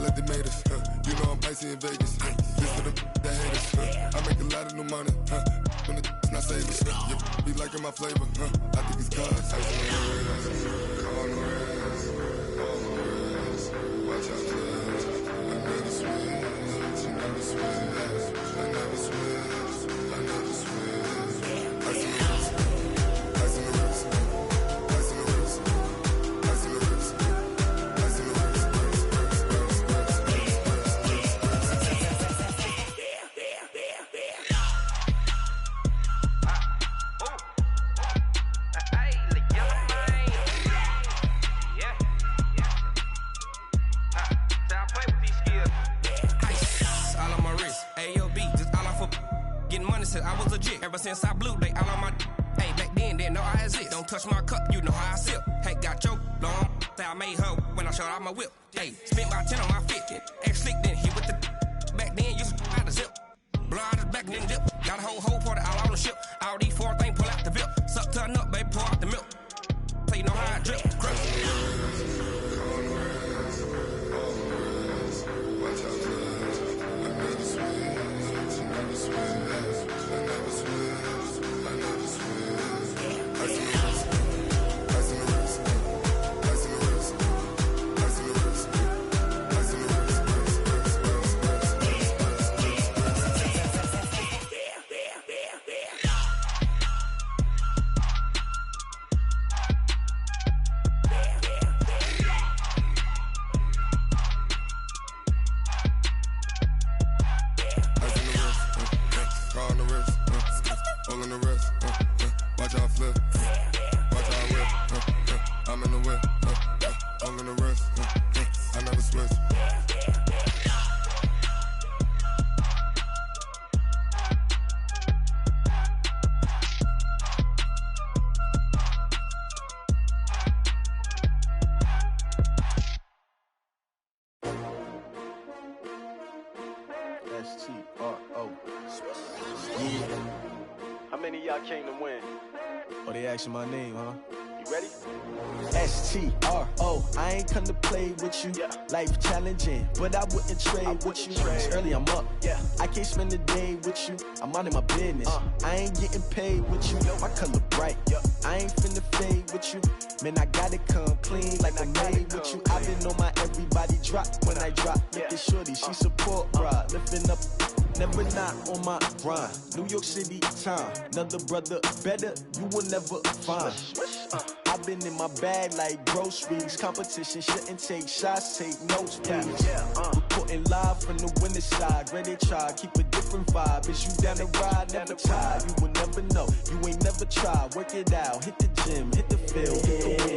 like they made us. You know I'm icy in Vegas. This for the that haters. I make a lot of new money. When the not savers. Yeah, be liking my flavor. I think it's cause ice on the wrist, on the wrist, on the wrist. Watch out, cuz I never switch, I never switch, I never switch, I never switch. Ice on the wrist, ice on the wrist, ice on the wrist, ice on the wrist, ice on the wrist. I was legit ever since I blew they all on my. Hey, back then didn't know I exist. Don't touch my cup, you know how I sip. Hey, got your long. Say I made her when I showed out my whip. Hey, spent about 10 on my fit. Ex slick then hit with the. Back then used to out the zip. Blow out his back then dip. Got a whole party all on the ship. All these four things pull out the VIP. Suck turn up, baby, pour out the milk. So you know how I drip. Crush. Watch out, cuz I never switch, I never switch. I never switch, I never switch. Ice in the wrist, ice in the wrist, ice in the wrist, ice in the wrist, ice in the wrist, all in the wrist, watch how I flip, watch how I whip, I'm in the whip, all in the wrist, I never switch. S-T-R-O. Yeah. How many of y'all came to win? Oh, they asking my name, huh? You ready? S-T-R-O. I ain't come to play with you. Yeah. Life challenging, but I wouldn't trade with you. It's early, I'm up. Yeah. I can't spend the day with you. I'm minding my business. I ain't getting paid with you. My color bright. I ain't finna fade with you. Man, I gotta come clean like I'm made with you. I've been on my everybody drop when I drop. Look at shorty, she support ride. Lifting up. Never not on my grind. New York City time. Another brother better, you will never find. I've been in my bag like groceries. Competition shouldn't take shots, take notes, please. Reporting live from the winning side. Ready to try, keep a different vibe. Is you down the ride, never tired. You will never know, you ain't never tried. Work it out, hit the gym, hit the field.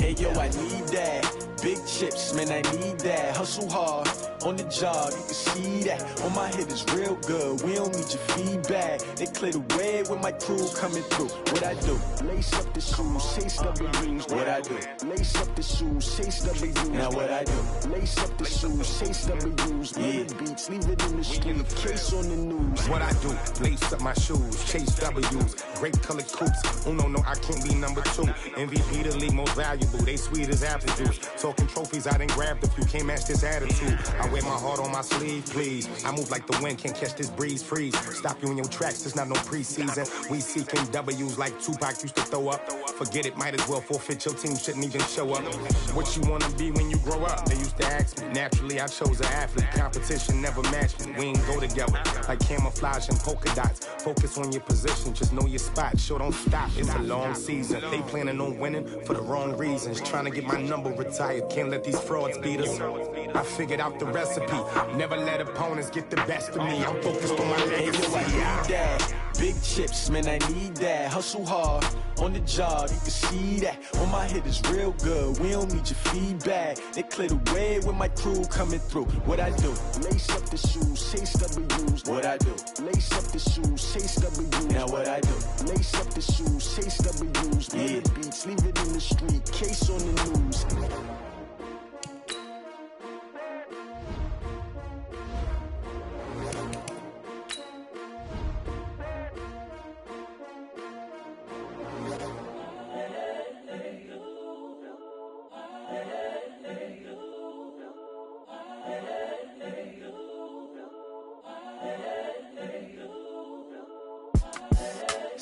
Hey yo, I need that. Big chips, man, I need that. Hustle hard, on the job, you can see that. On my head is real good, we don't need your feedback. They clear the way with my crew coming through. What I do? Lace up the shoes, chase W's. What I do? Lace up the shoes, chase W's. Now what I do? Lace up the shoes, chase W's. Yeah. Beats, leave it in the street, case on the news. What I do? Lace up my shoes, chase W's. Great colored coops. Oh no, I can't be number 2. MVP the league most valuable. They sweet as apple juice. Talking trophies, I didn't grab the few. Can't match this attitude. I wear my heart on my sleeve, please. I move like the wind, can't catch this breeze, freeze. Stop you in your tracks, there's not no preseason. We seeking W's like Tupac used to throw up. Forget it, might as well forfeit. Your team shouldn't even show up. What you wanna be when you grow up? They used to ask me. Naturally, I chose an athlete. Competition never matched me. We ain't go together like camouflage and polka dots. Focus on your position, just know your spot. Sure, don't stop. It's a long season. They planning on winning for the wrong reasons. Trying to get my number retired. Can't let these frauds beat us. I figured out the recipe. Never let opponents get the best of me. I'm focused on my legacy. Big chips, man, I need that. Hustle hard, on the job, you can see that. On my head is real good, we don't need your feedback. They clear the way with my crew coming through. What I do? Lace up the shoes, chase W's. What I do? Lace up the shoes, chase W's. Now what I do? Lace up the shoes, chase W's. Yeah. Beats, leave it in the street, case on the news.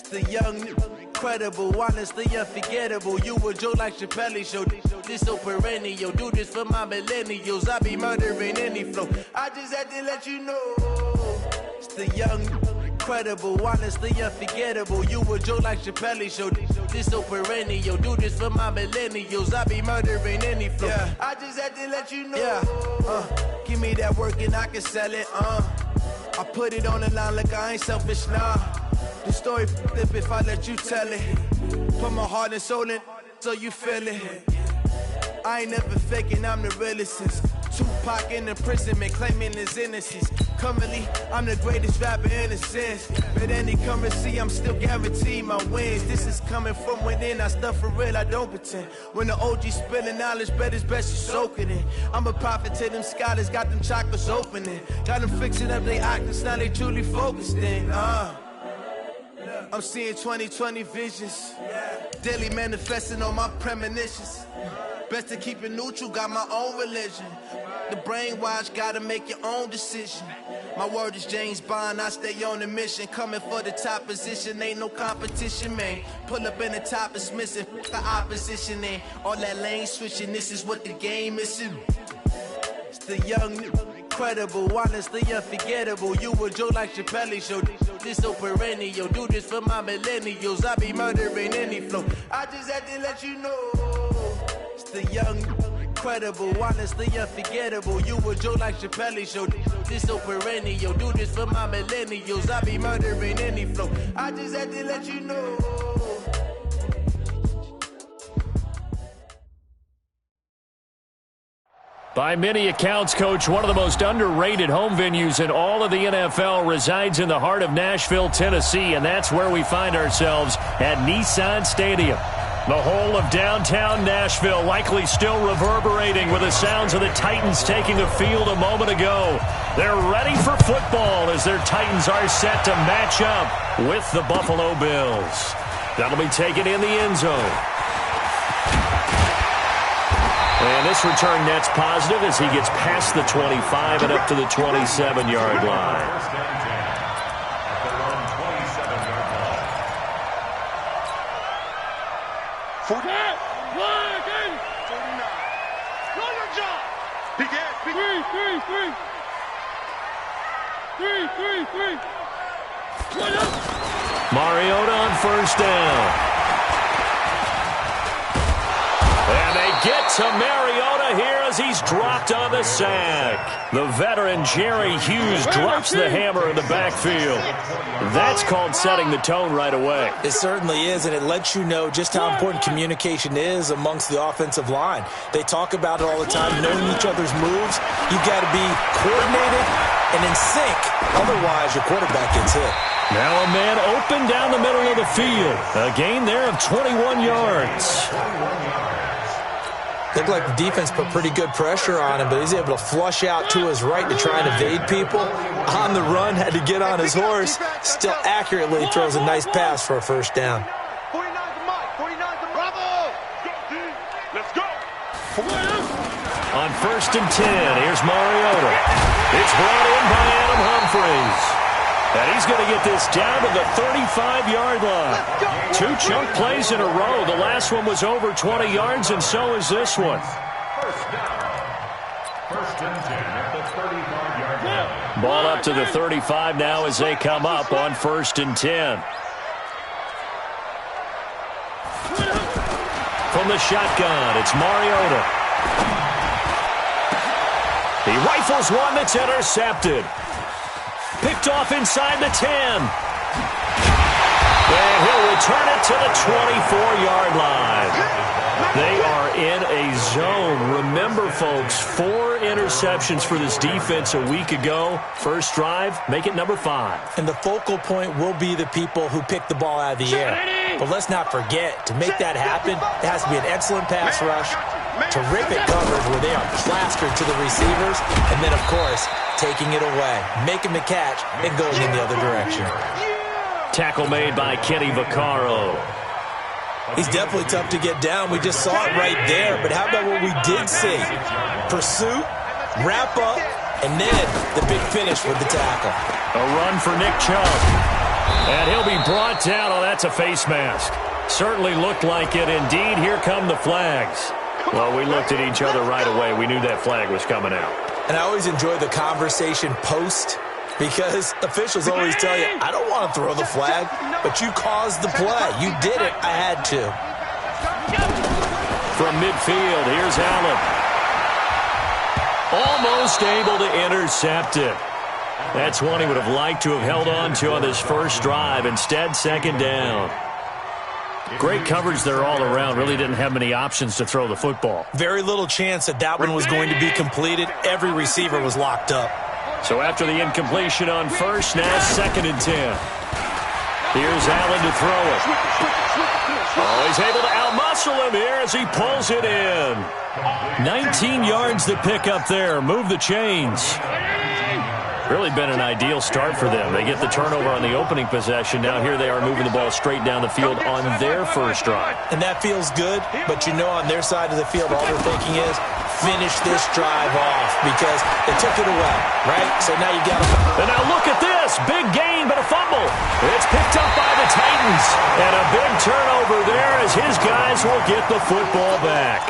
The young, incredible, honestly unforgettable. You a Joe like Chappelle show. This so perennial. Do this for my millennials. I be murdering any flow. I just had to let you know. It's the young, incredible, honestly unforgettable. You a Joe like Chappelle show. This so perennial. Do this for my millennials. I be murdering any flow. Yeah. I just had to let you know. Yeah. Give me that work and I can sell it. I put it on the line like I ain't selfish, nah. The story flip if I let you tell it. Put my heart and soul in so you feel it. I ain't never faking, I'm the realest since Tupac in imprisonment, claiming his innocence. Currently, I'm the greatest rapper in a sense. But any currency, I'm still guaranteed my wins. This is coming from within, I stuff for real, I don't pretend. When the OG spilling knowledge, bet it's best you soak it in. I'm a prophet to them scholars, got them chakras opening. Got them fixing up they octaves, now they truly focused in. I'm seeing 2020 visions. Daily manifesting on my premonitions. Best to keep it neutral, got my own religion. The brainwash, gotta make your own decision. My word is James Bond, I stay on the mission. Coming for the top position, ain't no competition, man. Pull up in the top, it's missing, the opposition in. All that lane switching, this is what the game is. It's the young, incredible, honestly unforgettable. You a Joe like Chappelle show. This so perennial. Do this for my millennials. I be murdering any flow. I just had to let you know. It's the young, incredible, honestly unforgettable. You a Joe like Chappelle show. This so perennial. Do this for my millennials. I be murdering any flow. I just had to let you know. By many accounts, Coach, one of the most underrated home venues in all of the NFL resides in the heart of Nashville, Tennessee, and that's where we find ourselves at Nissan Stadium. The whole of downtown Nashville likely still reverberating with the sounds of the Titans taking the field a moment ago. They're ready for football as their Titans are set to match up with the Buffalo Bills. That'll be taken in the end zone. And this return net's positive as he gets past the 25 and up to the 27-yard line. Mariota on first down. And they get to Mariota here as he's dropped on the sack. The veteran Jerry Hughes drops the hammer in the backfield. That's called setting the tone right away. It certainly is, and it lets you know just how important communication is amongst the offensive line. They talk about it all the time, knowing each other's moves. You've got to be coordinated and in sync. Otherwise, your quarterback gets hit. Now a man open down the middle of the field. A gain there of 21 yards. Looked like the defense put pretty good pressure on him, but he's able to flush out to his right to try and evade people. On the run, had to get on his horse. Still accurately throws a nice pass for a first down. 49's the mic. 49's the bravo. Let's go. On first and 10, here's Mariota. It's brought in by Adam Humphries. And he's going to get this down to the 35-yard line. Two chunk plays in a row. The last one was over 20 yards, and so is this one. First down. First and 10 at the 35-yard line. Ball up to the 35 now as they come up on first and 10. From the shotgun, it's Mariota. He rifles one that's intercepted. Picked off inside the 10. And he'll return it to the 24-yard line. They are in a zone. Remember, folks, 4 interceptions for this defense a week ago. First drive, make it number 5. And the focal point will be the people who pick the ball out of the air. But let's not forget, to make that happen, it has to be an excellent pass rush, terrific coverage where they are plastered to the receivers, and then, of course, taking it away, making the catch, and going in the other direction. Tackle made by Kenny Vaccaro. He's definitely tough to get down. We just saw it right there. But how about what we did see? Pursuit, wrap up, and then the big finish with the tackle. A run for Nick Chubb. And he'll be brought down. Oh, that's a face mask. Certainly looked like it. Indeed, here come the flags. Well, we looked at each other right away. We knew that flag was coming out. And I always enjoy the conversation post because officials always tell you, I don't want to throw the flag, but you caused the play. You did it. I had to. From midfield, here's Allen. Almost able to intercept it. That's one he would have liked to have held on to on this first drive. Instead, second down. Great coverage there all around. Really didn't have many options to throw the football. Very little chance that one was going to be completed. Every receiver was locked up. So after the incompletion on first, now second and 10. Here's Allen to throw it. Oh, he's able to outmuscle him here as he pulls it in. 19 yards to pick up there. Move the chains. Really been an ideal start for them. They get the turnover on the opening possession. Now here they are moving the ball straight down the field on their first drive. And that feels good, but you know on their side of the field all they're thinking is finish this drive off because they took it away, right? So now you got to... And now look at this. Big gain, but a fumble. It's picked up by the Titans. And a big turnover there as his guys will get the football back.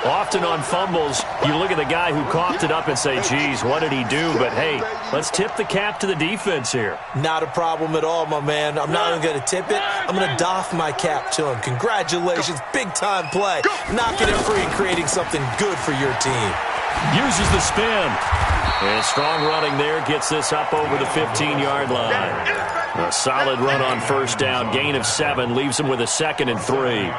Often on fumbles, you look at the guy who coughed it up and say, geez, what did he do? But, hey, let's tip the cap to the defense here. Not a problem at all, my man. I'm not even going to tip it. I'm going to doff my cap to him. Congratulations. Big-time play. Knocking it free and creating something good for your team. Uses the spin. And strong running there gets this up over the 15-yard line. A solid run on first down. Gain of 7 leaves him with a 2nd and 3.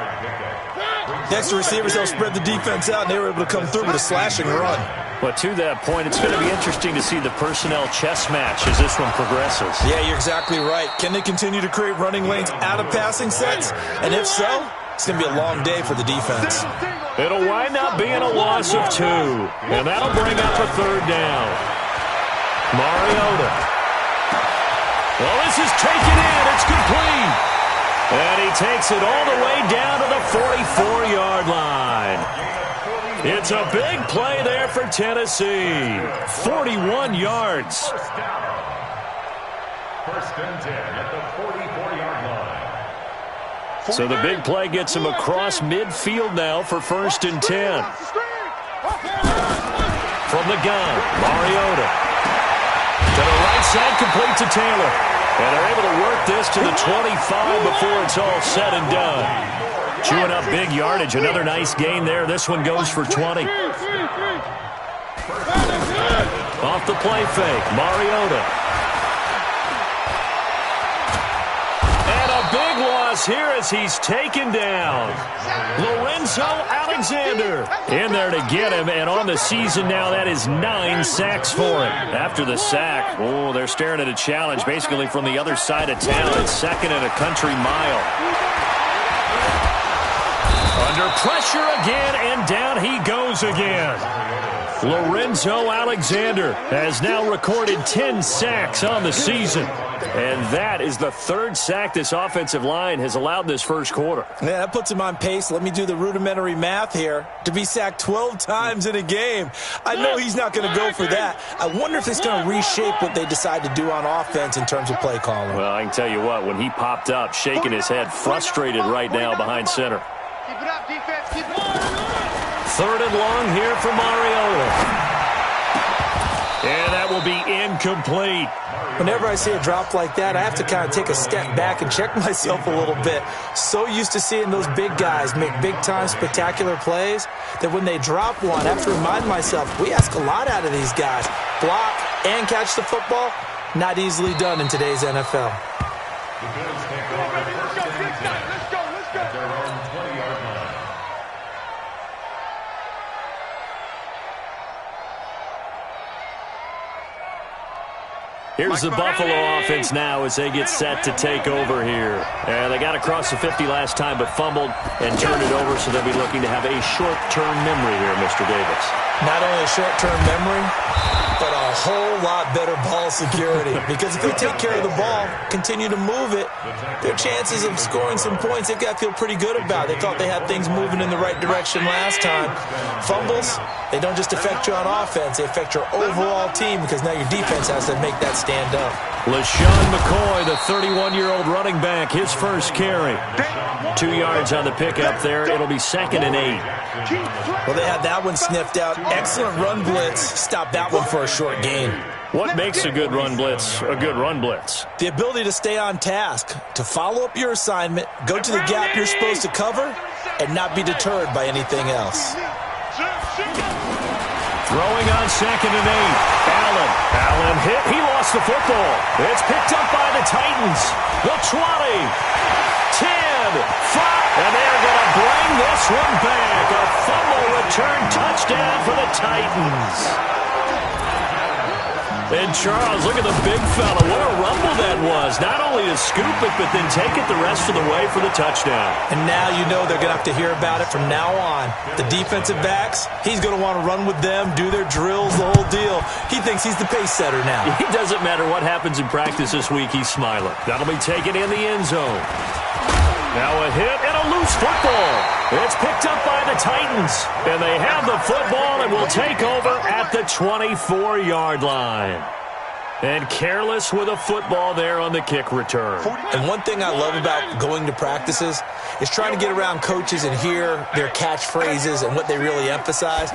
Next to receivers, they'll spread the defense out, and they were able to come through with a slashing run. But to that point, it's going to be interesting to see the personnel chess match as this one progresses. Yeah, you're exactly right. Can they continue to create running lanes out of passing sets? And if so, it's going to be a long day for the defense. It'll wind up being a loss of 2. And that'll bring up a 3rd down. Mariota. Well, this is taken in. It's complete. And he takes it all the way down to the 44-yard line. It's a big play there for Tennessee. 41 yards. First and 10 at the 44-yard line. So the big play gets him across midfield now for 1st and 10. From the gun, Mariota. To the right side, complete to Taylor. And they're able to work this to the 25 before it's all said and done. Chewing up big yardage. Another nice gain there. This one goes for 20. Off the play fake, Mariota. And a big loss here as he's taken down. Lorenzo Alexander in there to get him, and on the season now, that is 9 sacks for him. After the sack, oh, they're staring at a challenge basically from the other side of town. It's 2nd and a country mile. Under pressure again, and down he goes again. Lorenzo Alexander has now recorded 10 sacks on the season. And that is the 3rd sack this offensive line has allowed this first quarter. Yeah, that puts him on pace. Let me do the rudimentary math here. To be sacked 12 times in a game. I know he's not going to go for that. I wonder if it's going to reshape what they decide to do on offense in terms of play calling. Well, I can tell you what, when he popped up, shaking his head, frustrated right now behind center. Keep it up, defense. Keep it up. 3rd and long here for Mariota. And that will be incomplete. Whenever I see a drop like that, I have to kind of take a step back and check myself a little bit. So used to seeing those big guys make big-time spectacular plays that when they drop one, I have to remind myself, we ask a lot out of these guys. Block and catch the football, not easily done in today's NFL. The Bills take over first and 10 at their own 20-yard line. Here's the Buffalo offense now as they get set to take over here. And they got across the 50 last time but fumbled and turned it over, so they'll be looking to have a short-term memory here, Mr. Davis. Not only a short-term memory, but a whole lot better ball security. Because if they take care of the ball, continue to move it, their chances of scoring some points, they've got to feel pretty good about. They thought they had things moving in the right direction last time. Fumbles, they don't just affect you on offense, they affect your overall team because now your defense has to make that stand up. LaShawn McCoy, the 31-year-old running back, his first carry. 2 yards on the pickup there. It'll be 2nd and 8. Well, they had that one sniffed out. Excellent run blitz. Stop that one for a short gain. What makes a good run blitz a good run blitz? The ability to stay on task, to follow up your assignment, go to the gap you're supposed to cover, and not be deterred by anything else. Throwing on 2nd and 8. Allen hit. He lost the football. It's picked up by the Titans. The 20, 10, 5, and they're going to bring this one back. A fumble return touchdown for the Titans. And Charles, look at the big fella. What a rumble that was. Not only to scoop it, but then take it the rest of the way for the touchdown. And now you know they're going to have to hear about it from now on. The defensive backs, he's going to want to run with them, do their drills, the whole deal. He thinks he's the pace setter now. It doesn't matter what happens in practice this week, he's smiling. That'll be taken in the end zone. Now a hit and a loose football. It's picked up by the Titans. And they have the football and will take over at the 24-yard line. And careless with a football there on the kick return. And one thing I love about going to practices is trying to get around coaches and hear their catchphrases and what they really emphasize.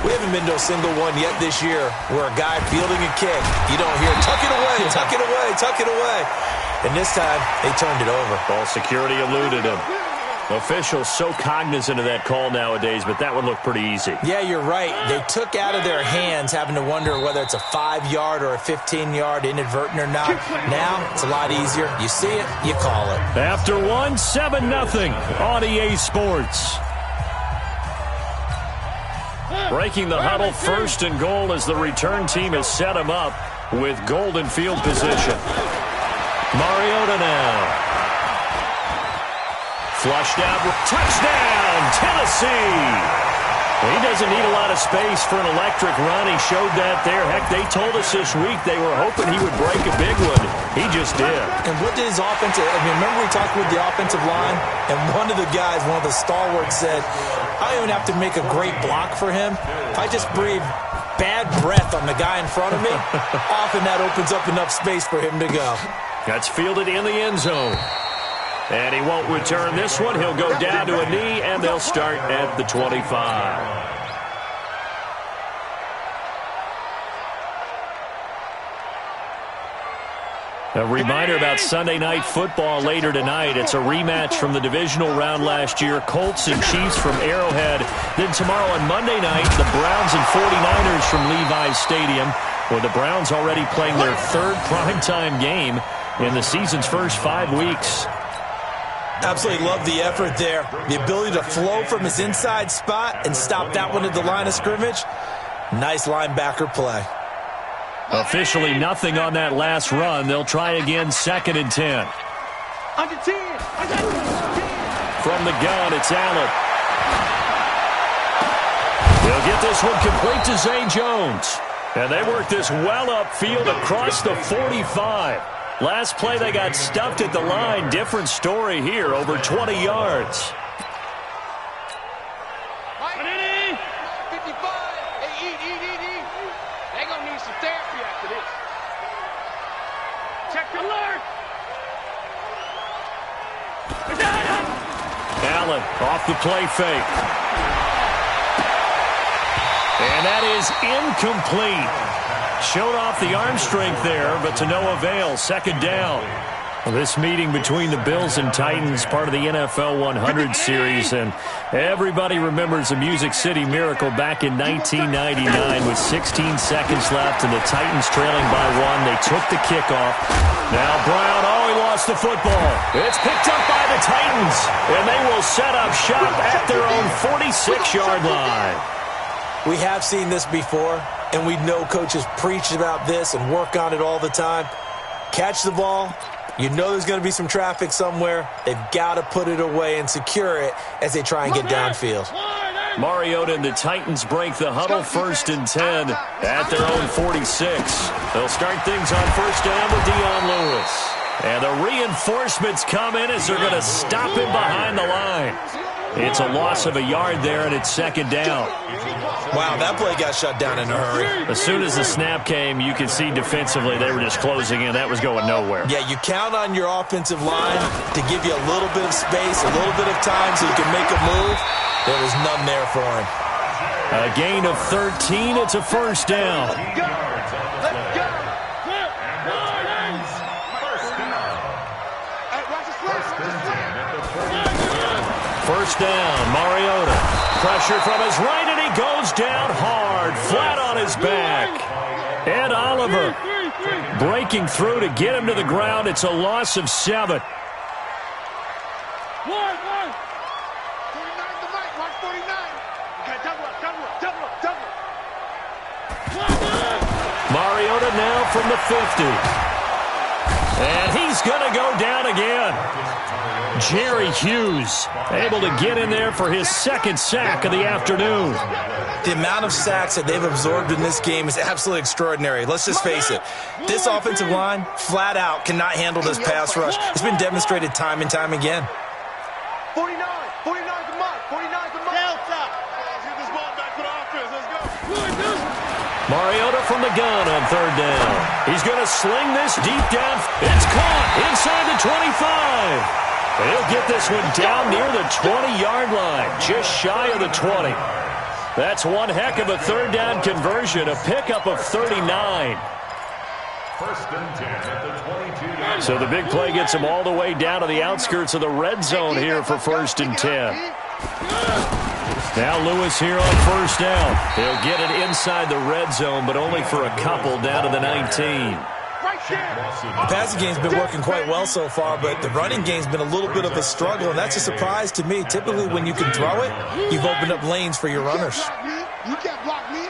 We haven't been to a single one yet this year where a guy fielding a kick, you don't hear, tuck it away, tuck it away, tuck it away. And this time, they turned it over. Ball security eluded him. Officials so cognizant of that call nowadays, but that one looked pretty easy. Yeah, you're right. They took out of their hands having to wonder whether it's a 5-yard or a 15-yard inadvertent or not. Now, it's a lot easier. You see it, you call it. After 7-0 on EA Sports. Breaking the huddle, 1st and goal as the return team has set him up with golden field position. Mariota now. Flushed out. Touchdown, Tennessee. He doesn't need a lot of space for an electric run. He showed that there. Heck, they told us this week they were hoping he would break a big one. He just did. And what did his offensive... remember we talked with the offensive line? And one of the guys, one of the stalwarts said, I don't even have to make a great block for him. If I just breathe bad breath on the guy in front of me, often that opens up enough space for him to go. That's fielded in the end zone. And he won't return this one. He'll go down to a knee, and they'll start at the 25. A reminder about Sunday Night Football later tonight. It's a rematch from the divisional round last year. Colts and Chiefs from Arrowhead. Then tomorrow on Monday night, the Browns and 49ers from Levi's Stadium, where the Browns already playing their 3rd primetime game in the season's first 5 weeks. Absolutely love the effort there. The ability to flow from his inside spot and stop that one at the line of scrimmage. Nice linebacker play. Officially nothing on that last run. They'll try again, 2nd and 10. Under 10. From the gun, it's Allen. They'll get this one complete to Zay Jones. And they work this well upfield across the 45. Last play, they got stuffed at the line. Different story here, over 20 yards. 55. Hey, eat. They're going to need some therapy after this. Check the alert. Allen off the play fake. And that is incomplete. Showed off the arm strength there, but to no avail. 2nd down. This meeting between the Bills and Titans, part of the NFL 100 series, and everybody remembers the Music City Miracle back in 1999 with 16 seconds left and the Titans trailing by 1. They took the kickoff. Now Brown, he lost the football. It's picked up by the Titans, and they will set up shop at their own 46-yard line. We have seen this before, and we know coaches preach about this and work on it all the time. Catch the ball. You know there's going to be some traffic somewhere. They've got to put it away and secure it as they try and get downfield. Mariota and the Titans break the huddle, 1st and 10 at their own 46. They'll start things on 1st down with Dion Lewis. And the reinforcements come in as they're going to stop him behind the line. It's a loss of a yard there, and it's 2nd down. Wow, that play got shut down in a hurry. As soon as the snap came, you could see defensively they were just closing in. That was going nowhere. Yeah, you count on your offensive line to give you a little bit of space, a little bit of time so you can make a move. There was none there for him. A gain of 13. It's a 1st down. First down, Mariota. Pressure from his right, and he goes down hard, flat on his back. Ed Oliver breaking through to get him to the ground. It's a loss of 7. Mariota now from the 50. And he's going to go down again. Jerry Hughes able to get in there for his 2nd sack of the afternoon. The amount of sacks that they've absorbed in this game is absolutely extraordinary. Let's just face it. This offensive line, flat out, cannot handle this pass rush. It's been demonstrated time and time again. 49 the mark, 49 the mark. Delta. Let's get this ball back for the offense. Let's go. Mariota from the gun on 3rd down. He's going to sling this deep down. It's caught inside the 25. He'll get this one down near the 20-yard line, just shy of the 20. That's one heck of a 3rd down conversion, a pickup of 39. 1st and 10 at the 22-yard. So the big play gets him all the way down to the outskirts of the red zone here for 1st and 10. Now Lewis here on 1st down. He'll get it inside the red zone, but only for a couple down to the 19. The passing game's been working quite well so far, but the running game's been a little bit of a struggle, and that's a surprise to me. Typically, when you can throw it, you've opened up lanes for your runners. You can't block me.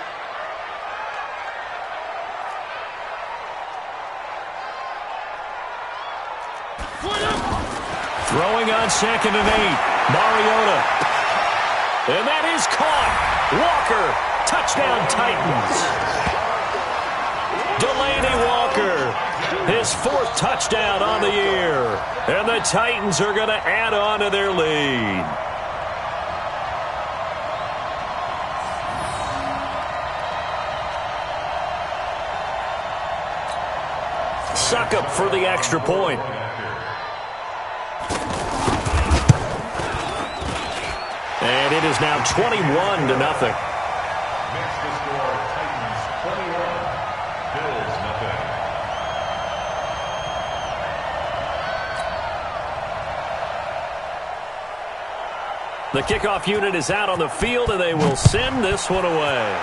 Throwing on 2nd and 8. Mariota. And that is caught. Walker. Touchdown Titans. Delaney Walker, his 4th touchdown on the year. And the Titans are going to add on to their lead. Suckup for the extra point. And it is now 21-0. Next to score, Titans 21, Bills nothing. The kickoff unit is out on the field, and they will send this one away.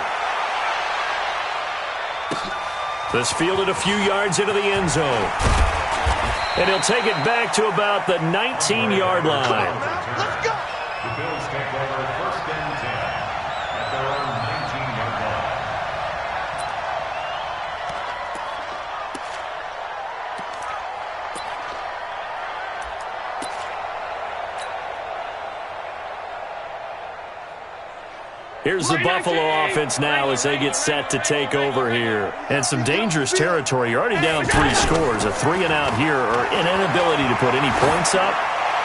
This fielded a few yards into the end zone. And he'll take it back to about the 19-yard line. Let's go. The Bills take over 1st and 10 at their own 19-yard line. Here's the Buffalo offense now as they get set to take over here. And some dangerous territory. You're already down 3 scores. A 3-and-out here or an inability to put any points up.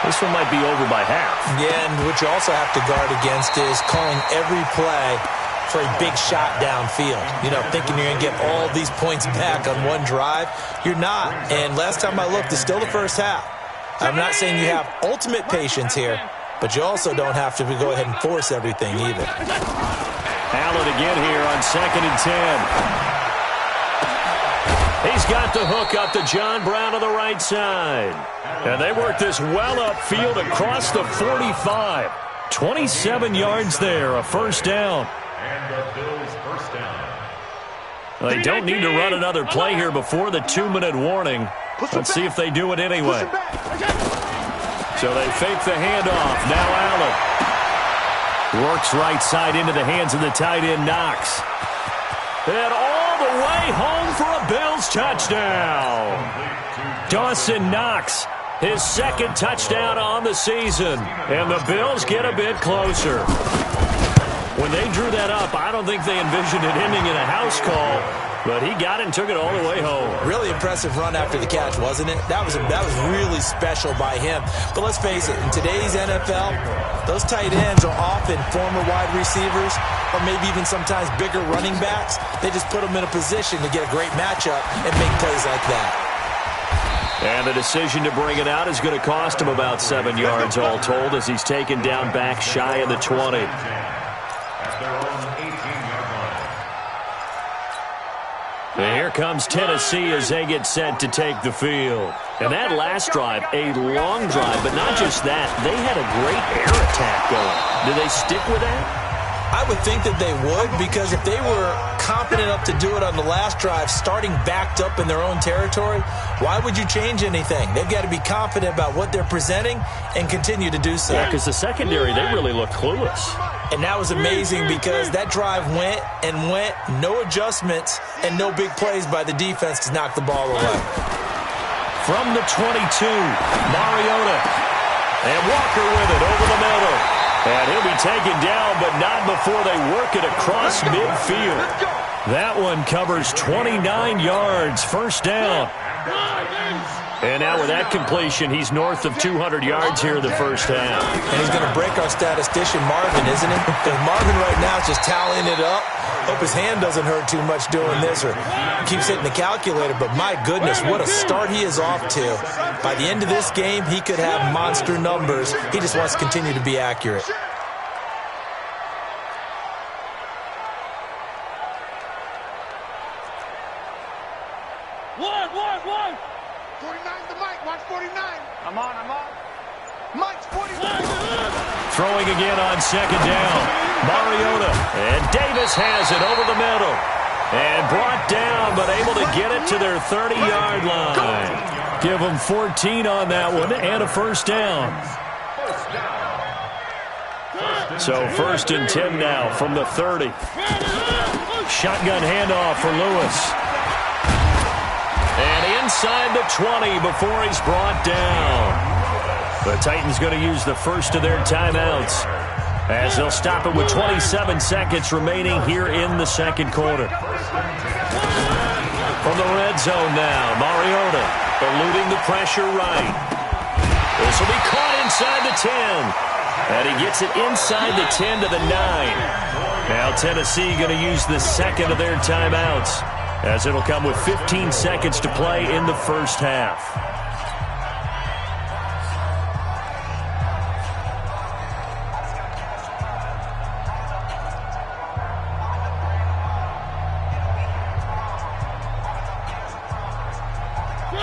This one might be over by half. Yeah, and what you also have to guard against is calling every play for a big shot downfield. You know, thinking you're going to get all these points back on one drive. You're not. And last time I looked, it's still the first half. I'm not saying you have ultimate patience here, but you also don't have to go ahead and force everything either. Allen again here on 2nd and 10. He's got the hook up to John Brown on the right side. And they work this well upfield across the 45. 27 yards there, a 1st down. And the Bills 1st down. They don't need to run another play here before the 2-minute warning. Let's see if they do it anyway. So they fake the handoff. Now Allen works right side into the hands of the tight end Knox. And all the way home for a Bills touchdown. Dawson Knox, his 2nd touchdown on the season. And the Bills get a bit closer. When they drew that up, I don't think they envisioned it ending in a house call, but he got it and took it all the way home. Really impressive run after the catch, wasn't it? That was really special by him. But let's face it, in today's NFL, those tight ends are often former wide receivers or maybe even sometimes bigger running backs. They just put them in a position to get a great matchup and make plays like that. And the decision to bring it out is going to cost him about 7 yards all told as he's taken down back shy of the 20. And here comes Tennessee as they get set to take the field. And that last drive, a long drive, but not just that. They had a great air attack going. Do they stick with that? I would think that they would, because if they were confident enough to do it on the last drive, starting backed up in their own territory, why would you change anything? They've got to be confident about what they're presenting and continue to do so. Yeah, because the secondary, they really looked clueless. And that was amazing because that drive went and went, no adjustments, and no big plays by the defense to knock the ball away. From the 22, Mariota. And Walker with it over the middle. And he'll be taken down, but not before they work it across midfield. That one covers 29 yards, first down. And now with that completion, he's north of 200 yards here in the first half. And he's going to break our statistician Marvin, isn't he? Because Marvin right now is just tallying it up. Hope his hand doesn't hurt too much doing this or keeps hitting the calculator. But my goodness, what a start he is off to. By the end of this game, he could have monster numbers. He just wants to continue to be accurate. One. 49's the mic. Watch 49. I'm on. Mike's 49. Throwing again on second down. Mariota. And Davis has it over the middle. And brought down, but able to get it to their 30-yard line. Give them 14 on that one and a first down. So first and 10 now from the 30. Shotgun handoff for Lewis. And inside the 20 before he's brought down. The Titans going to use the first of their timeouts as they'll stop it with 27 seconds remaining here in the second quarter. From the red zone now, Mariota eluding the pressure right. This will be caught inside the 10. And he gets it inside the 10 to the 9. Now Tennessee going to use the second of their timeouts as it'll come with 15 seconds to play in the first half.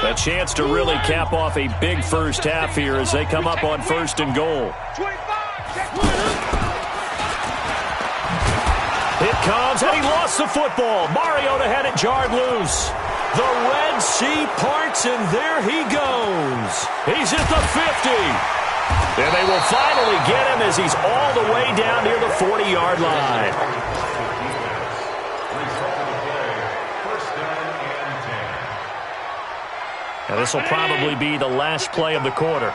A chance to really cap off a big first half here as they come up on first and goal. It comes, and he lost the football. Mariota had it jarred loose. The Red Sea parts, and there he goes. He's at the 50. And they will finally get him as he's all the way down near the 40-yard line. Now this will probably be the last play of the quarter.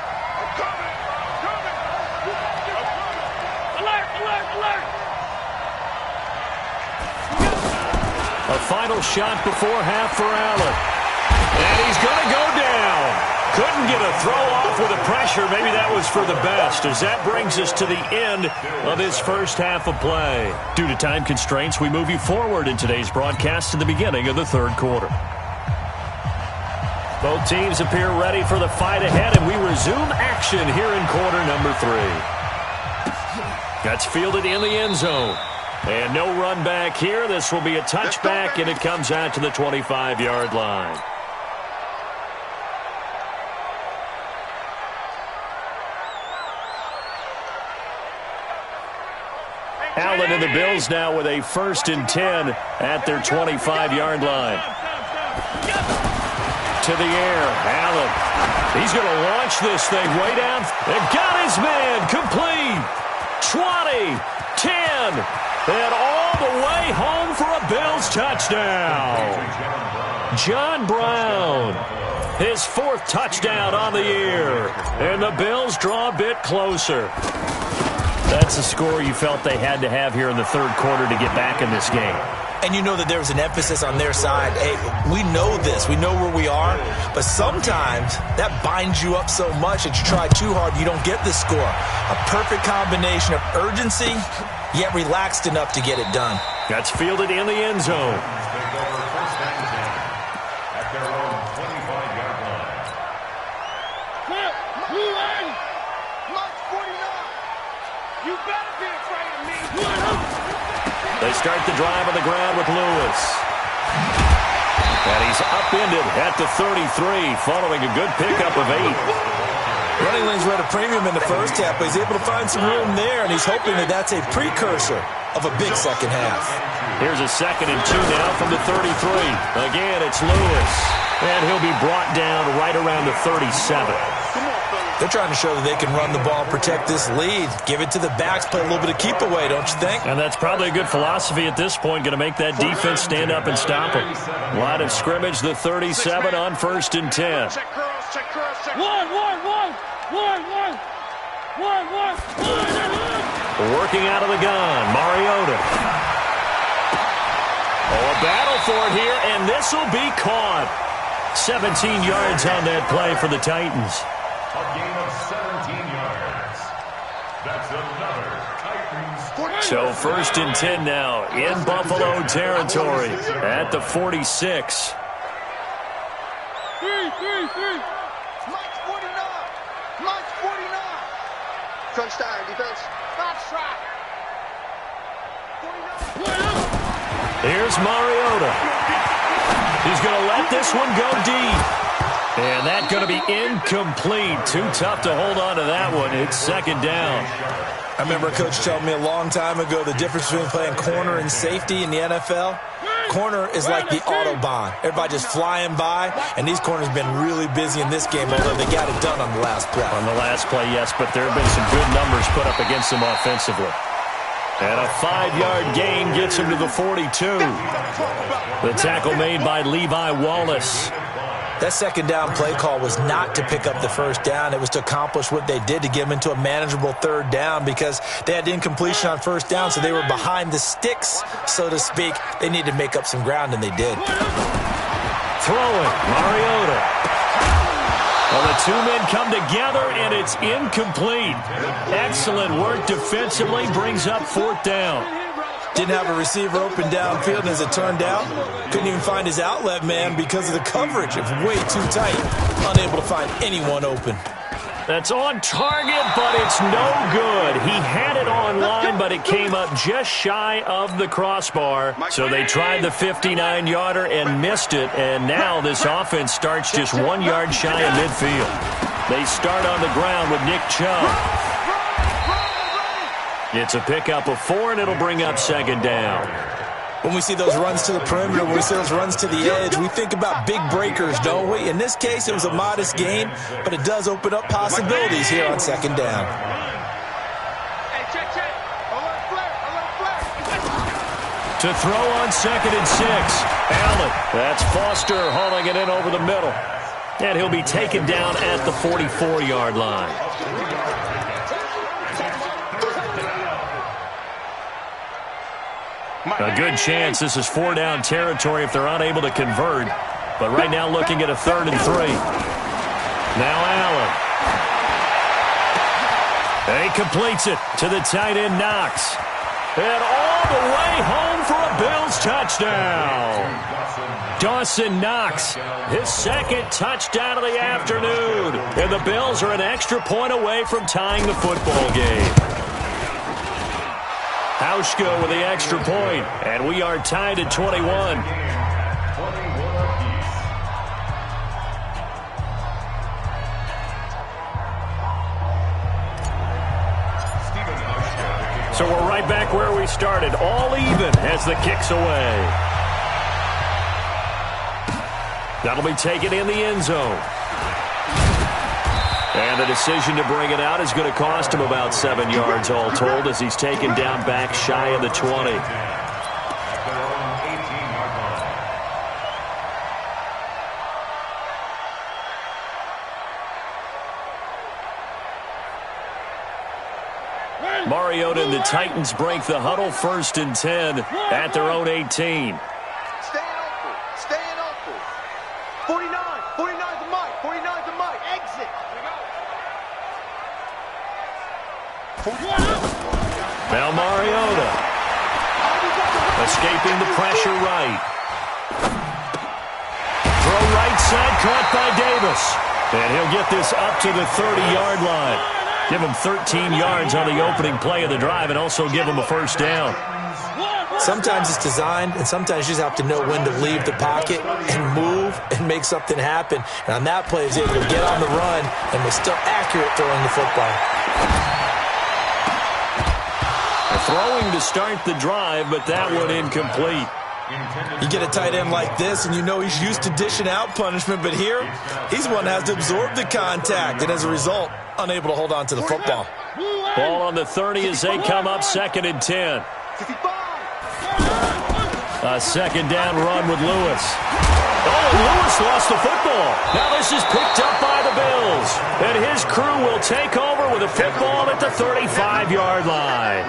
A final shot before half for Allen. And he's going to go down. Couldn't get a throw off with the pressure. Maybe that was for the best, as that brings us to the end of this first half of play. Due to time constraints, we move you forward in today's broadcast to the beginning of the third quarter. Both teams appear ready for the fight ahead, and we resume action here in quarter number 3. That's fielded in the end zone. And no run back here. This will be a touchback, and it comes out to the 25-yard line. Allen and the Bills now with a first and 10 at their 25-yard line. To the air, Allen. He's going to launch this thing way down. And got his man complete. 20, 10, and all the way home for a Bills touchdown. John Brown, his 4th touchdown on the year. And the Bills draw a bit closer. That's the score you felt they had to have here in the third quarter to get back in this game. And you know that there was an emphasis on their side. Hey, we know this. We know where we are. But sometimes that binds you up so much that you try too hard, you don't get the score. A perfect combination of urgency, yet relaxed enough to get it done. That's fielded in the end zone. At their own 25-yard line. You better be afraid of me. They start the drive on the ground with Lewis. And he's upended at the 33, following a good pickup of 8. Running lanes were at a premium in the first half, but he's able to find some room there, and he's hoping that that's a precursor of a big second half. Here's a 2nd and 2 now from the 33. Again, it's Lewis. And he'll be brought down right around the 37. They're trying to show that they can run the ball and protect this lead. Give it to the backs, play a little bit of keep away, don't you think? And that's probably a good philosophy at this point, going to make that defense stand up and stop them. Line of scrimmage, the 37 on 1st and 10. Check curls, check curls, check. Working out of the gun, Mariota. Oh, a battle for it here, and this will be caught. 17 yards on that play for the Titans. A gain of 17 yards. That's another Titans. So 1st and 10 now in Buffalo territory at the 46. Mike's 49. Mike's 49. Crunch time, defense. Stop shot. 49. Here's Mariota. He's going to let this one go deep. And that's going to be incomplete. Too tough to hold on to that one. It's 2nd down. I remember a coach telling me a long time ago the difference between playing corner and safety in the NFL. Corner is like the Autobahn. Everybody just flying by, and these corners have been really busy in this game, although they got it done on the last play. On the last play, yes, but there have been some good numbers put up against them offensively. And a 5-yard gain gets him to the 42. The tackle made by Levi Wallace. That 2nd down play call was not to pick up the 1st down. It was to accomplish what they did to get them into a manageable 3rd down because they had incompletion on 1st down, so they were behind the sticks, so to speak. They needed to make up some ground, and they did. Throwing, Mariota. Well, the two men come together, and it's incomplete. Excellent work defensively, brings up 4th down. Didn't have a receiver open downfield, and as it turned out, couldn't even find his outlet man because of the coverage. It was way too tight. Unable to find anyone open. That's on target, but it's no good. He had it on line, but it came up just shy of the crossbar. So they tried the 59-yarder and missed it, and now this offense starts just 1 yard shy of midfield. They start on the ground with Nick Chubb. It's a pickup of 4, and it'll bring up 2nd down. When we see those runs to the perimeter, when we see those runs to the edge, we think about big breakers, don't we? In this case, it was a modest gain, but it does open up possibilities here on 2nd down. Hey, check. Alert flare. To throw on 2nd and 6. Allen. That's Foster hauling it in over the middle. And he'll be taken down at the 44-yard line. A good chance this is 4-down territory if they're unable to convert. But right now looking at a 3rd and 3. Now Allen. He completes it to the tight end Knox. And all the way home for a Bills touchdown. Dawson Knox, his 2nd touchdown of the afternoon. And the Bills are an extra point away from tying the football game. Hauschka with the extra point, and we are tied at 21. So we're right back where we started, all even as the kick's away. That'll be taken in the end zone. And the decision to bring it out is going to cost him about 7 yards all told as he's taken down back shy of the 20. Mariota and the Titans break the huddle, 1st and 10 at their own 18. Staying open. 49 to Mike. 49 to Mike. Exit. Now Mariota. Escaping the pressure right. Throw right side, caught by Davis. And he'll get this up to the 30-yard line. Give him 13 yards on the opening play of the drive and also give him a 1st down. Sometimes it's designed, and sometimes you just have to know when to leave the pocket and move and make something happen. And on that play, he was able to get on the run and was still accurate throwing the football. Throwing to start the drive, but that one incomplete. You get a tight end like this, and you know he's used to dishing out punishment, but here, he's one that has to absorb the contact, and as a result, unable to hold on to the football. Ball on the 30 as they come up, 2nd and 10. A 2nd down run with Lewis. Oh, and Lewis lost the football. Now this is picked up by the Bills. And his crew will take over with a football at the 35-yard line.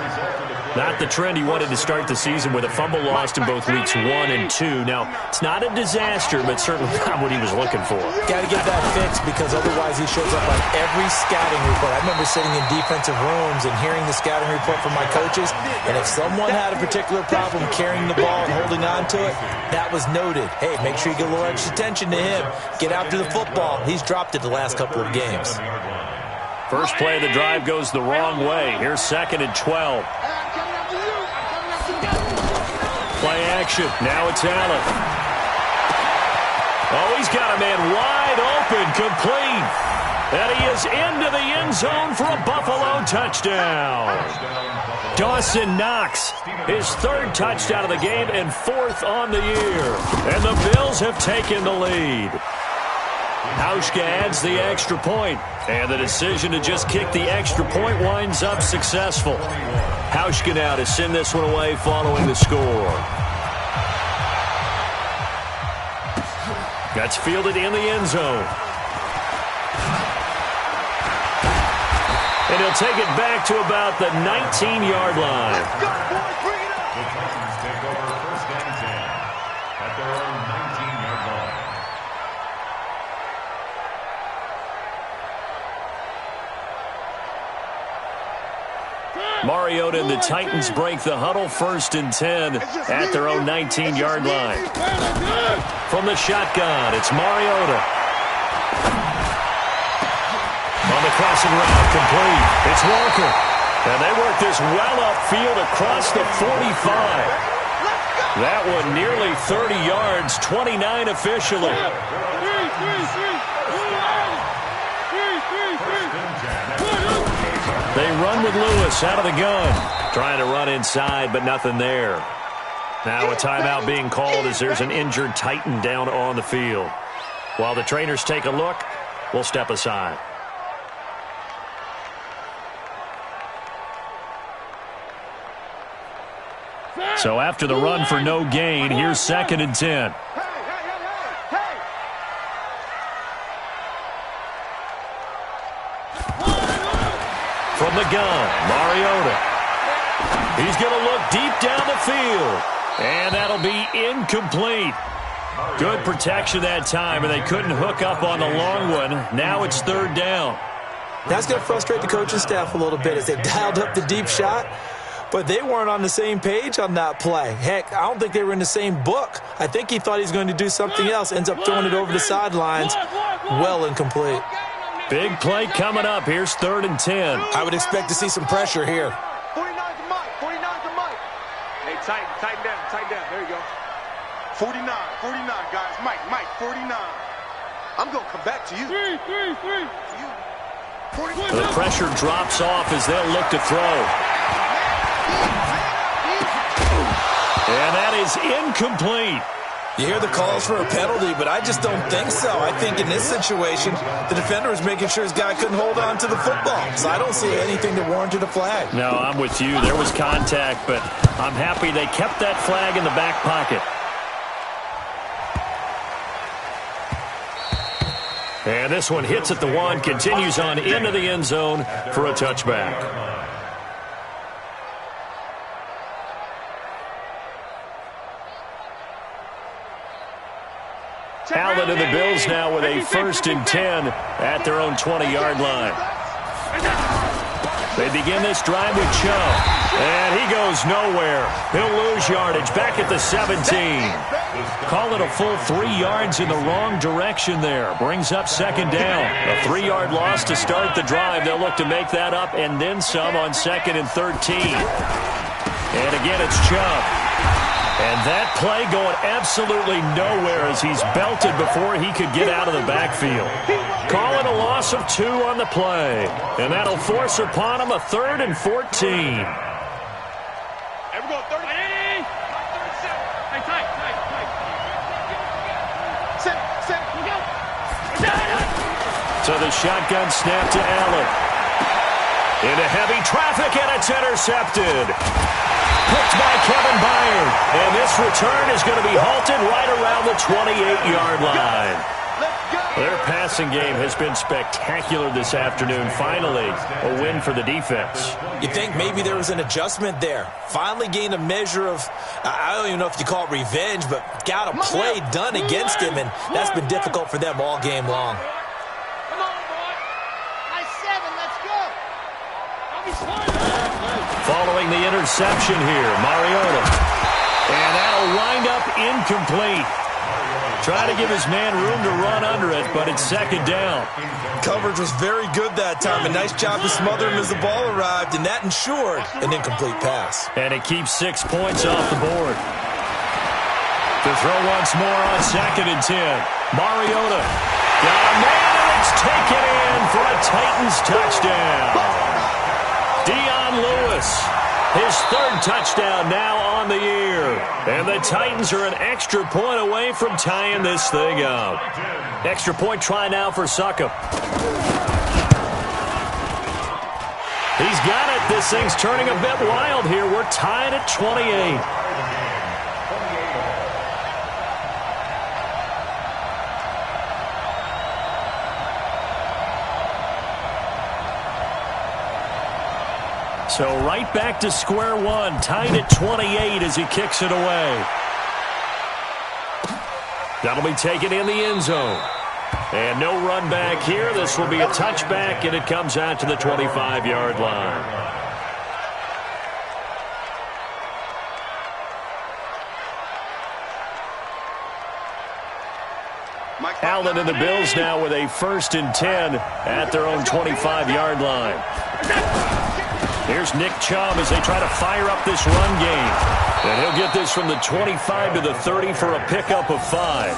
Not the trend he wanted to start the season with a fumble lost in both weeks 1 and 2. Now, it's not a disaster, but certainly not what he was looking for. Got to get that fixed because otherwise he shows up on every scouting report. I remember sitting in defensive rooms and hearing the scouting report from my coaches, and if someone had a particular problem carrying the ball and holding on to it, that was noted. Hey, make sure you get a little extra attention to him. Get after the football. He's dropped it the last couple of games. First play of the drive goes the wrong way. Here's 2nd and 12. Play action. Now it's Allen. Oh, he's got a man wide open, complete. And he is into the end zone for a Buffalo touchdown. Dawson Knox, his 3rd touchdown of the game and 4th on the year. And the Bills have taken the lead. Hauschka adds the extra point, and the decision to just kick the extra point winds up successful. Hauschka now to send this one away following the score. That's fielded in the end zone. And he'll take it back to about the 19-yard line. The Titans take over 1st and 10 at their own 19-yard line. Mariota and the Titans break the huddle, 1st and 10 at their own 19-yard line. From the shotgun, it's Mariota. On the crossing route, complete. It's Walker. And they work this well upfield across the 45. That one nearly 30 yards, 29 officially. They run with Lewis out of the gun. Trying to run inside, but nothing there. Now a timeout being called as there's an injured Titan down on the field. While the trainers take a look, we'll step aside. So after the run for no gain, here's 2nd and 10. From the gun, Mariota. He's going to look deep down the field. And that'll be incomplete. Good protection that time, and they couldn't hook up on the long one. Now it's 3rd down. That's going to frustrate the coaching staff a little bit as they dialed up the deep shot. But they weren't on the same page on that play. Heck, I don't think they were in the same book. I think he thought he was going to do something else. Ends up throwing it over the sidelines. Well incomplete. Big play coming up. Here's 3rd and 10. I would expect to see some pressure here. 49 to Mike. 49 to Mike. Hey, tighten down. There you go. 49, guys. Mike, 49. I'm going to come back to you. Three. The pressure drops off as they'll look to throw. And that is incomplete. You hear the calls for a penalty, but I just don't think so. I think in this situation, the defender was making sure his guy couldn't hold on to the football. So I don't see anything that warranted a flag. No, I'm with you. There was contact, but I'm happy they kept that flag in the back pocket. And this one hits at the 1, continues on into the end zone for a touchback. Allen and the Bills now with a 1st and 10 at their own 20-yard line. They begin this drive with Chubb, and he goes nowhere. He'll lose yardage back at the 17. Call it a full 3 yards in the wrong direction there. Brings up 2nd down. A 3-yard loss to start the drive. They'll look to make that up and then some on 2nd and 13. And again, it's Chubb. And that play going absolutely nowhere as he's belted before he could get out of the backfield. Call it a loss of 2 on the play. And that'll force upon him a 3rd and 14. Hey, we're going 30. Hey, tight. Set. Look out. So the shotgun snap to Allen. Into heavy traffic, and it's intercepted. Picked by Kevin Byard. And this return is going to be halted right around the 28-yard line. Their passing game has been spectacular this afternoon. Finally, a win for the defense. You think maybe there was an adjustment there. Finally gained a measure of, I don't even know if you call it revenge, but got a play done against him, and that's been difficult for them all game long. Come on, boy. Nice 7. Let's go. I'll be smart. Following the interception here, Mariota. And that'll wind up incomplete. Trying to give his man room to run under it, but it's 2nd down. Coverage was very good that time. A nice job to smother him as the ball arrived, and that ensured an incomplete pass. And it keeps 6 points off the board. To throw once more on 2nd and 10. Mariota. Got a man, and it's taken in for a Titans touchdown. Dion Lewis, his 3rd touchdown now on the year. And the Titans are an extra point away from tying this thing up. Extra point try now for Succop. He's got it. This thing's turning a bit wild here. We're tied at 28. So right back to square one, tied at 28 as he kicks it away. That'll be taken in the end zone. And no run back here. This will be a touchback, and it comes out to the 25-yard line. Allen and the Bills now with a 1st and 10 at their own 25-yard line. Here's Nick Chubb as they try to fire up this run game. And he'll get this from the 25 to the 30 for a pickup of 5.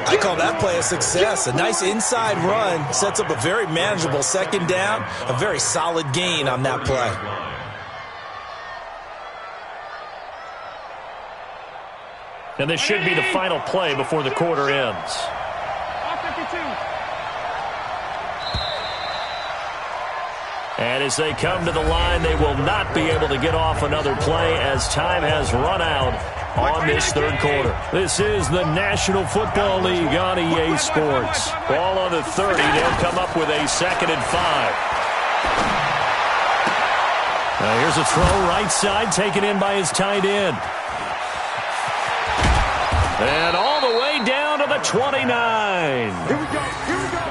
I call that play a success. A nice inside run sets up a very manageable 2nd down. A very solid gain on that play. And this should be the final play before the quarter ends. And as they come to the line, they will not be able to get off another play as time has run out on this 3rd quarter. This is the National Football League on EA Sports. Ball on the 30. They'll come up with a 2nd and 5. Now here's a throw right side taken in by his tight end. And all the way down to the 29. Here we go.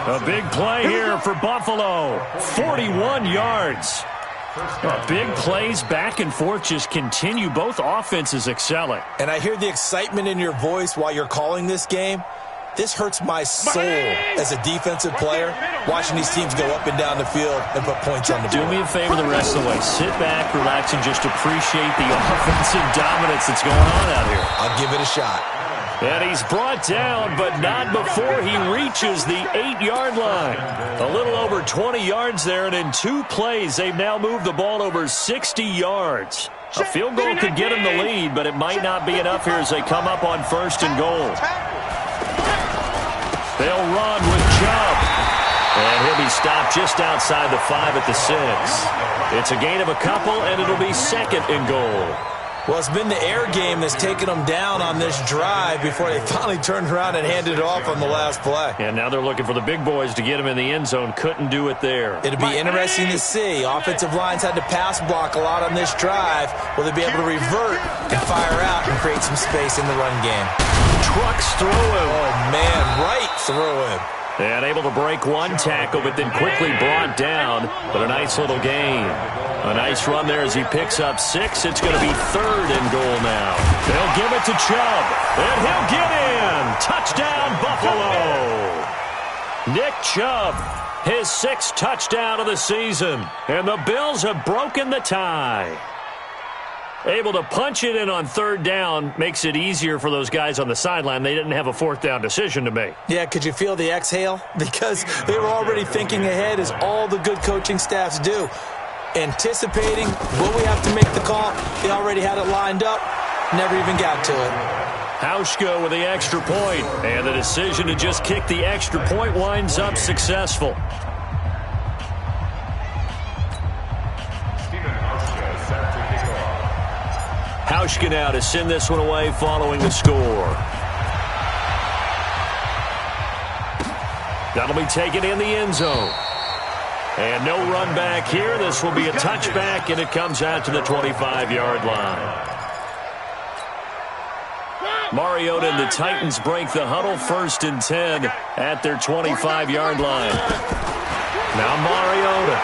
A big play here for Buffalo. 41 yards. Big plays back and forth just continue. Both offenses excelling. And I hear the excitement in your voice while you're calling this game. This hurts my soul as a defensive player, watching these teams go up and down the field and put points on the board. Do me a favor the rest of the way. Sit back, relax, and just appreciate the offensive dominance that's going on out here. I'll give it a shot. And he's brought down, but not before he reaches the 8-yard line. A little over 20 yards there, and in 2 plays, they've now moved the ball over 60 yards. A field goal could get him the lead, but it might not be enough here as they come up on 1st and goal. They'll run with Chubb. And he'll be stopped just outside the 5 at the 6. It's a gain of a couple, and it'll be 2nd and goal. Well, it's been the air game that's taken them down on this drive before they finally turned around and handed it off on the last play. And now they're looking for the big boys to get him in the end zone. Couldn't do it there. It'll be interesting to see. Offensive lines had to pass block a lot on this drive. Will they be able to revert and fire out and create some space in the run game? trucks through him. Oh, man, right through him. And able to break one tackle, but then quickly brought down. But a nice little gain. A nice run there as he picks up 6. It's going to be 3rd and goal now. They'll give it to Chubb. And he'll get in. Touchdown, Buffalo. Nick Chubb, his 6th touchdown of the season. And the Bills have broken the tie. Able to punch it in on 3rd down makes it easier for those guys on the sideline. They didn't have a 4th down decision to make. Yeah, could you feel the exhale? Because they were already thinking ahead, as all the good coaching staffs do. Anticipating, will we have to make the call? They already had it lined up. Never even got to it. Hauschka with the extra point. And the decision to just kick the extra point winds up successful. Hauschka now to send this one away following the score. That'll be taken in the end zone. And no run back here. This will be a touchback, and it comes out to the 25-yard line. Mariota and the Titans break the huddle, 1st and 10 at their 25-yard line. Now Mariota.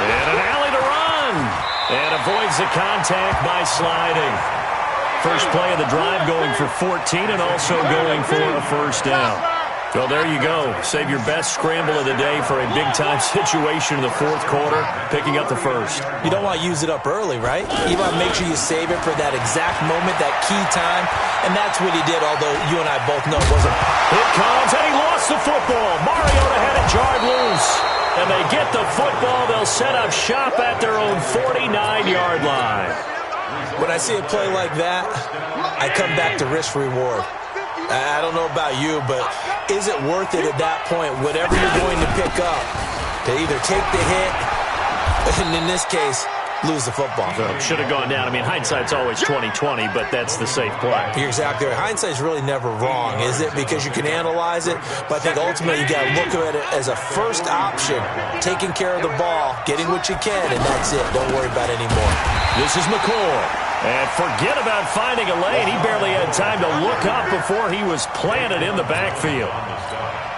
And an alley to run. And avoids the contact by sliding. First play of the drive going for 14 and also going for a 1st down. Well, there you go. Save your best scramble of the day for a big-time situation in the 4th quarter, picking up the 1st. You don't want to use it up early, right? You want to make sure you save it for that exact moment, that key time, and that's what he did, although you and I both know it wasn't. It comes, and he lost the football. Mariota had it jarred loose. And they get the football. They'll set up shop at their own 49-yard line. When I see a play like that, I come back to risk-reward. I don't know about you, but is it worth it at that point, whatever you're going to pick up, to either take the hit, and in this case, lose the football? Should have gone down. I mean, hindsight's always 20/20, but that's the safe play. You're exactly right. Hindsight's really never wrong, is it? Because you can analyze it, but I think ultimately you got to look at it as a first option, taking care of the ball, getting what you can, and that's it. Don't worry about it anymore. This is McCoy. And forget about finding a lane. He barely had time to look up before he was planted in the backfield.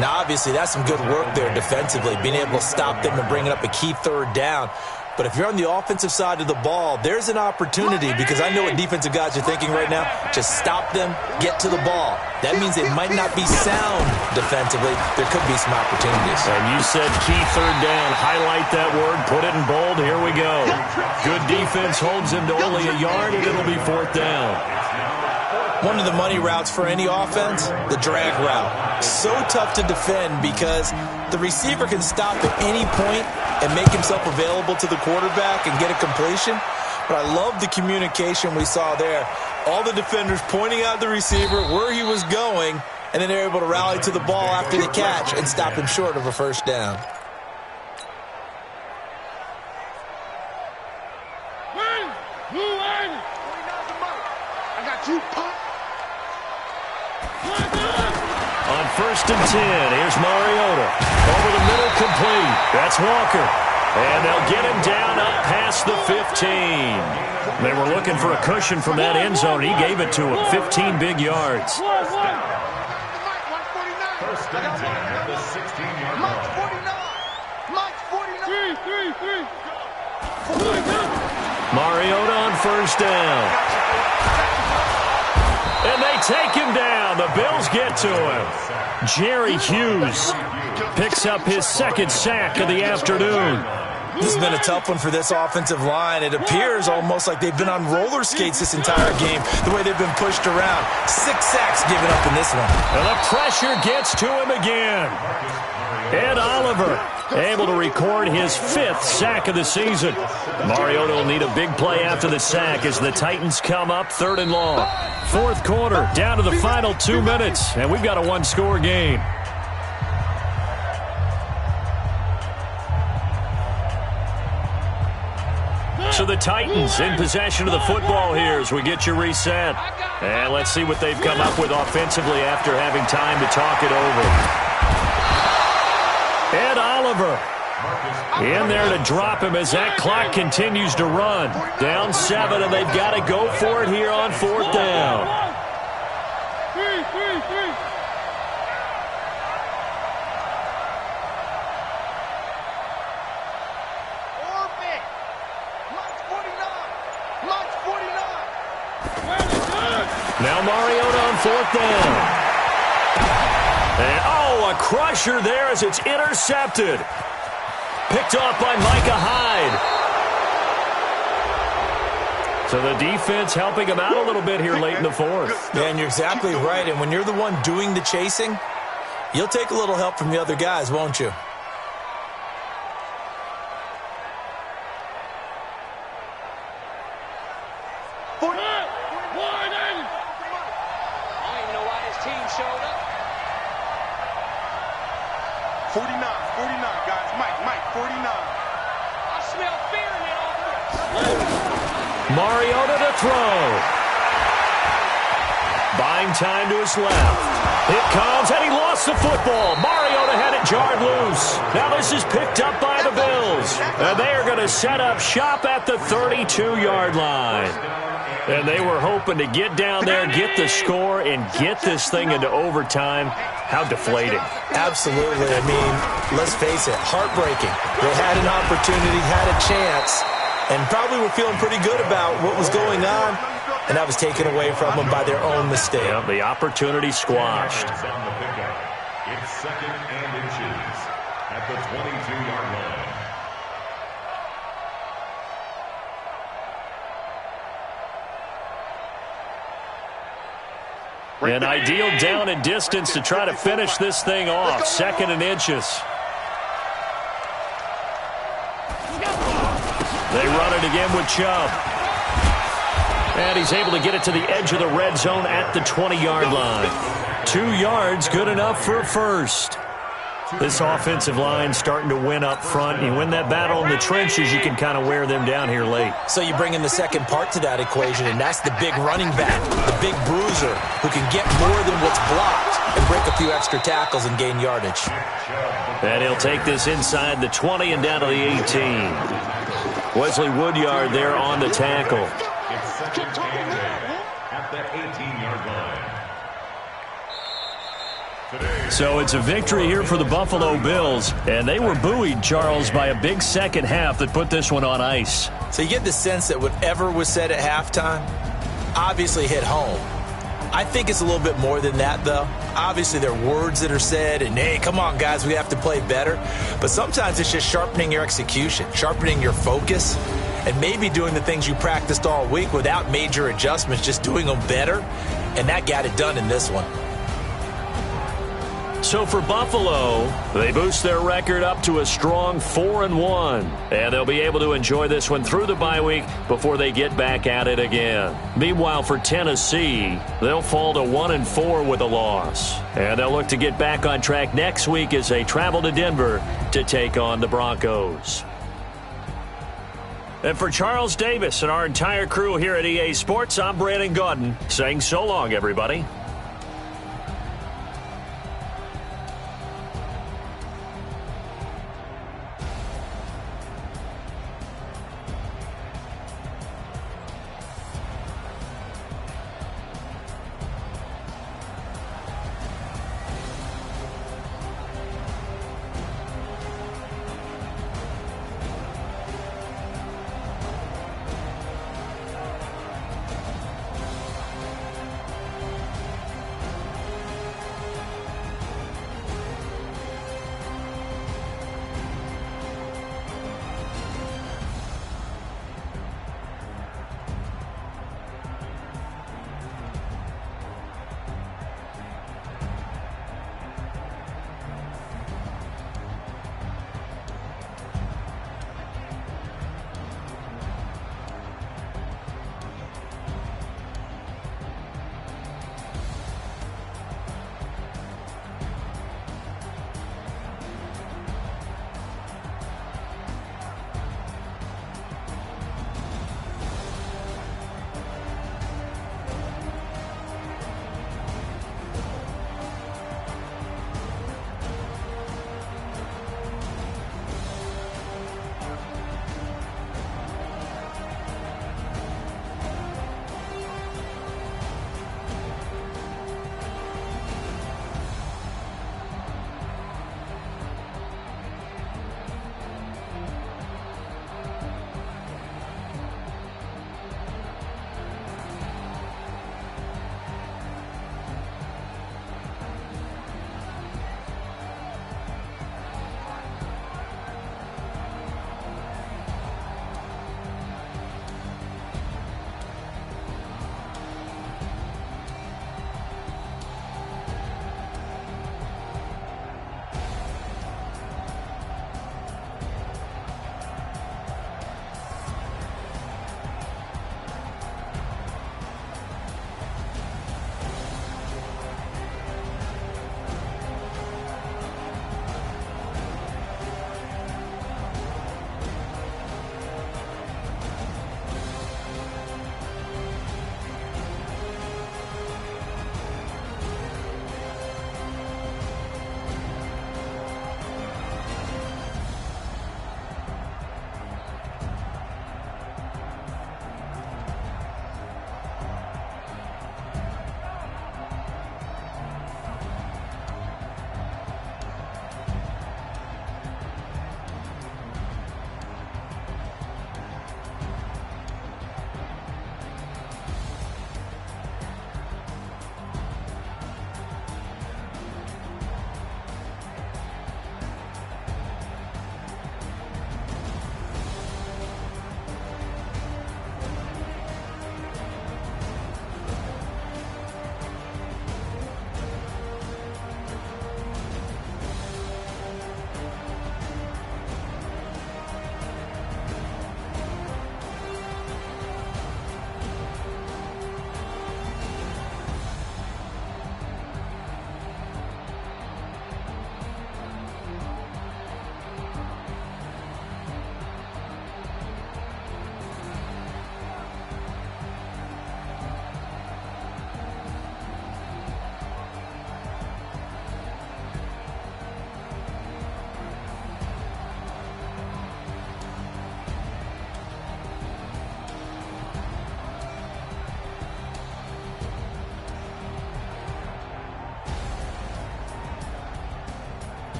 Now, obviously, that's some good work there defensively, being able to stop them and bringing up a key 3rd down. But if you're on the offensive side of the ball, there's an opportunity, because I know what defensive guys are thinking right now. Just stop them, get to the ball. That means they might not be sound defensively. There could be some opportunities. And you said key 3rd down. Highlight that word. Put it in bold. Here we go. Good defense holds him to only a yard, and it'll be 4th down. One of the money routes for any offense, the drag route. So tough to defend because the receiver can stop at any point and make himself available to the quarterback and get a completion. But I love the communication we saw there. All the defenders pointing out the receiver, where he was going, and then they're able to rally to the ball after the catch and stop him short of a 1st down. I got you, Pop. On 1st and 10, here's Mariota. Over the middle, complete. That's Walker. And they'll get him down up past the 15. They were looking for a cushion from that end zone. He gave it to him. 15 big yards. 1st and 10 at the 16-yard line. Mike's 49. Mariota on 1st down. And they take him down. The Bills get to him. Jerry Hughes picks up his 2nd sack of the afternoon. This has been a tough one for this offensive line. It appears almost like they've been on roller skates this entire game, the way they've been pushed around. 6 sacks given up in this one. And the pressure gets to him again. Ed Oliver able to record his 5th sack of the season. Mariota will need a big play after the sack as the Titans come up 3rd and long. 4th quarter, down to the final 2 minutes, and we've got a 1-score game. So the Titans in possession of the football here as we get you reset. And let's see what they've come up with offensively after having time to talk it over. Ed Oliver in there to drop him as that clock continues to run. Down 7, and they've got to go for it here on 4th down. Now Mariota on 4th down. And, a crusher there as it's intercepted. Picked off by Micah Hyde. So the defense helping him out a little bit here late in the 4th. Man, you're exactly right. And when you're the one doing the chasing, you'll take a little help from the other guys, won't you? Mariota to throw. Buying time to his left. It comes, and he lost the football. Mariota had it jarred loose. Now this is picked up by the Bills. And they are going to set up shop at the 32-yard line. And they were hoping to get down there, get the score, and get this thing into overtime. How deflating. Absolutely. I mean, let's face it, heartbreaking. They had an opportunity, had a chance, and probably were feeling pretty good about what was going on, and that was taken away from them by their own mistake. Yeah, the opportunity squashed. It's 2nd and inches at the 22-yard line. An ideal down and distance to try to finish this thing off. 2nd and inches. They run it again with Chubb. And he's able to get it to the edge of the red zone at the 20-yard line. 2 yards, good enough for a first. This offensive line starting to win up front. You win that battle in the trenches, you can kind of wear them down here late. So you bring in the second part to that equation, and that's the big running back, the big bruiser, who can get more than what's blocked and break a few extra tackles and gain yardage. And he'll take this inside the 20 and down to the 18. Wesley Woodyard there on the tackle. It's 2nd and 8 at the 18-yard line. So it's a victory here for the Buffalo Bills, and they were buoyed, Charles, by a big second half that put this one on ice. So you get the sense that whatever was said at halftime obviously hit home. I think it's a little bit more than that, though. Obviously, there are words that are said, and, hey, come on, guys, we have to play better. But sometimes it's just sharpening your execution, sharpening your focus, and maybe doing the things you practiced all week without major adjustments, just doing them better, and that got it done in this one. So for Buffalo, they boost their record up to a strong 4-1. And they'll be able to enjoy this one through the bye week before they get back at it again. Meanwhile, for Tennessee, they'll fall to 1-4 with a loss. And they'll look to get back on track next week as they travel to Denver to take on the Broncos. And for Charles Davis and our entire crew here at EA Sports, I'm Brandon Gaudin saying so long, everybody.